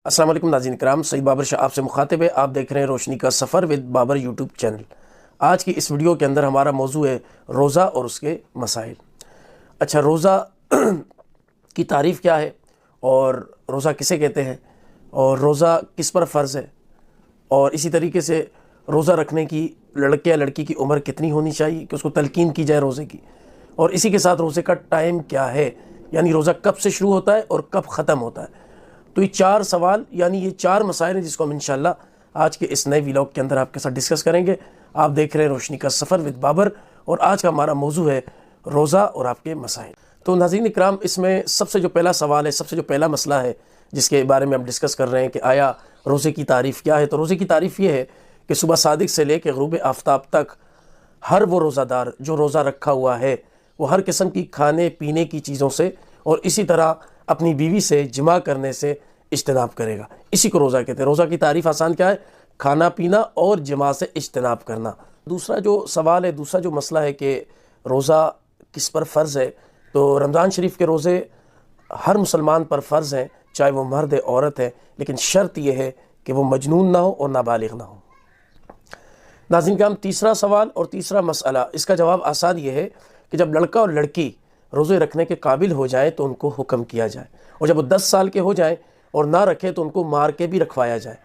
السلام علیکم ناظرین کرام، سعید بابر شاہ آپ سے مخاطب ہے۔ آپ دیکھ رہے ہیں روشنی کا سفر ود بابر یوٹیوب چینل۔ آج کی اس ویڈیو کے اندر ہمارا موضوع ہے روزہ اور اس کے مسائل۔ اچھا، روزہ کی تعریف کیا ہے اور روزہ کسے کہتے ہیں اور روزہ کس پر فرض ہے، اور اسی طریقے سے روزہ رکھنے کی لڑکے یا لڑکی کی عمر کتنی ہونی چاہیے کہ اس کو تلقین کی جائے روزے کی، اور اسی کے ساتھ روزے کا ٹائم کیا ہے، یعنی روزہ کب سے شروع ہوتا ہے اور کب ختم ہوتا ہے۔ تو یہ 4 سوال، یعنی یہ 4 مسائل ہیں جس کو ہم انشاءاللہ آج کے اس نئے ویلاگ کے اندر آپ کے ساتھ ڈسکس کریں گے۔ آپ دیکھ رہے ہیں روشنی کا سفر ود بابر، اور آج کا ہمارا موضوع ہے روزہ اور آپ کے مسائل۔ تو ناظرین اکرام، اس میں سب سے جو پہلا سوال ہے، سب سے جو پہلا مسئلہ ہے جس کے بارے میں ہم ڈسکس کر رہے ہیں کہ آیا روزے کی تعریف کیا ہے، تو روزے کی تعریف یہ ہے کہ صبح صادق سے لے کے غروب آفتاب تک ہر وہ روزہ دار جو روزہ رکھا ہوا ہے وہ ہر قسم کی کھانے پینے کی چیزوں سے اور اسی طرح اپنی بیوی سے جماع کرنے سے اجتناب کرے گا۔ اسی کو روزہ کہتے ہیں۔ روزہ کی تعریف آسان کیا ہے؟ کھانا پینا اور جماع سے اجتناب کرنا۔ دوسرا جو سوال ہے، دوسرا جو مسئلہ ہے کہ روزہ کس پر فرض ہے، تو رمضان شریف کے روزے ہر مسلمان پر فرض ہیں، چاہے وہ مرد ہے عورت ہے، لیکن شرط یہ ہے کہ وہ مجنون نہ ہو اور نابالغ نہ ہو۔ ناظرین کرام، تیسرا سوال اور تیسرا مسئلہ، اس کا جواب آسان یہ ہے کہ جب لڑکا اور لڑکی روزے رکھنے کے قابل ہو جائیں تو ان کو حکم کیا جائے، اور جب وہ 10 سال کے ہو جائیں اور نہ رکھیں تو ان کو مار کے بھی رکھوایا جائے،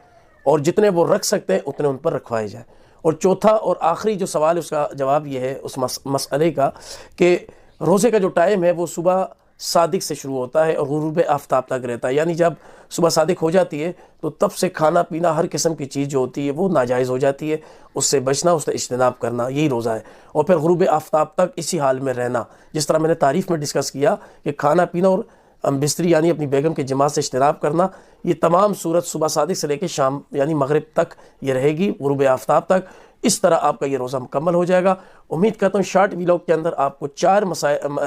اور جتنے وہ رکھ سکتے ہیں اتنے ان پر رکھوائے جائے۔ اور چوتھا اور آخری جو سوال ہے اس کا جواب یہ ہے اس مسئلے کا کہ روزے کا جو ٹائم ہے وہ صبح صادق سے شروع ہوتا ہے اور غروب آفتاب تک رہتا ہے، یعنی جب صبح صادق ہو جاتی ہے تو تب سے کھانا پینا ہر قسم کی چیز جو ہوتی ہے وہ ناجائز ہو جاتی ہے، اس سے بچنا، اس سے اجتناب کرنا، یہی روزہ ہے۔ اور پھر غروب آفتاب تک اسی حال میں رہنا، جس طرح میں نے تعریف میں ڈسکس کیا کہ کھانا پینا اور بستری یعنی اپنی بیگم کے جماع سے اجتناب کرنا، یہ تمام صورت صبح صادق سے لے کے شام یعنی مغرب تک یہ رہے گی، غروب آفتاب تک۔ اس طرح آپ کا یہ روزہ مکمل ہو جائے گا۔ امید کرتا ہوں شارٹ ویلاگ کے اندر آپ کو 4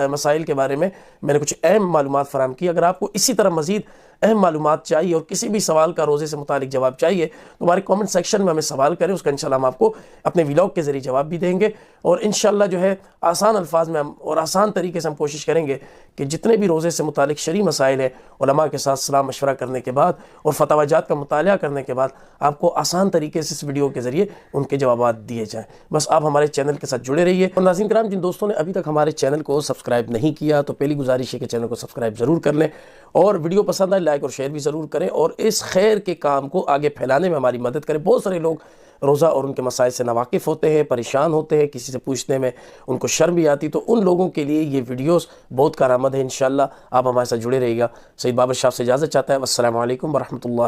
مسائل کے بارے میں نے کچھ اہم معلومات فراہم کی۔ اگر آپ کو اسی طرح مزید اہم معلومات چاہیے اور کسی بھی سوال کا روزے سے متعلق جواب چاہیے تو ہمارے کامنٹ سیکشن میں ہمیں سوال کریں، اس کا انشاءاللہ ہم آپ کو اپنے ویلاگ کے ذریعے جواب بھی دیں گے، اور انشاءاللہ جو ہے آسان الفاظ میں اور آسان طریقے سے ہم کوشش کریں گے کہ جتنے بھی روزے سے متعلق شرعی مسائل ہیں علماء کے ساتھ صلاح مشورہ کرنے کے بعد اور فتاوی جات کا مطالعہ کرنے کے بعد آپ کو آسان طریقے سے اس ویڈیو کے ذریعے ان کے جوابات دیے جائیں۔ بس آپ ہمارے چینل کے ساتھ جڑے رہیے۔ اور ناظرین کرام، جن دوستوں نے ابھی تک ہمارے چینل کو سبسکرائب نہیں کیا تو پہلی گزارش ہے کہ چینل کو سبسکرائب ضرور کر لیں، اور ویڈیو پسند آئے لائک اور شیئر بھی ضرور کریں، اور اس خیر کے کام کو آگے پھیلانے میں ہماری مدد کریں۔ بہت سارے لوگ روزہ اور ان کے مسائل سے ناواقف ہوتے ہیں، پریشان ہوتے ہیں، کسی سے پوچھنے میں ان کو شرم بھی آتی، تو ان لوگوں کے لیے یہ ویڈیوز بہت کارآمد ہے۔ انشاءاللہ آپ ہمارے ساتھ جڑے رہیے گا۔ سعید بابر شاہ سے اجازت چاہتا ہے۔ والسلام علیکم ورحمۃ اللہ۔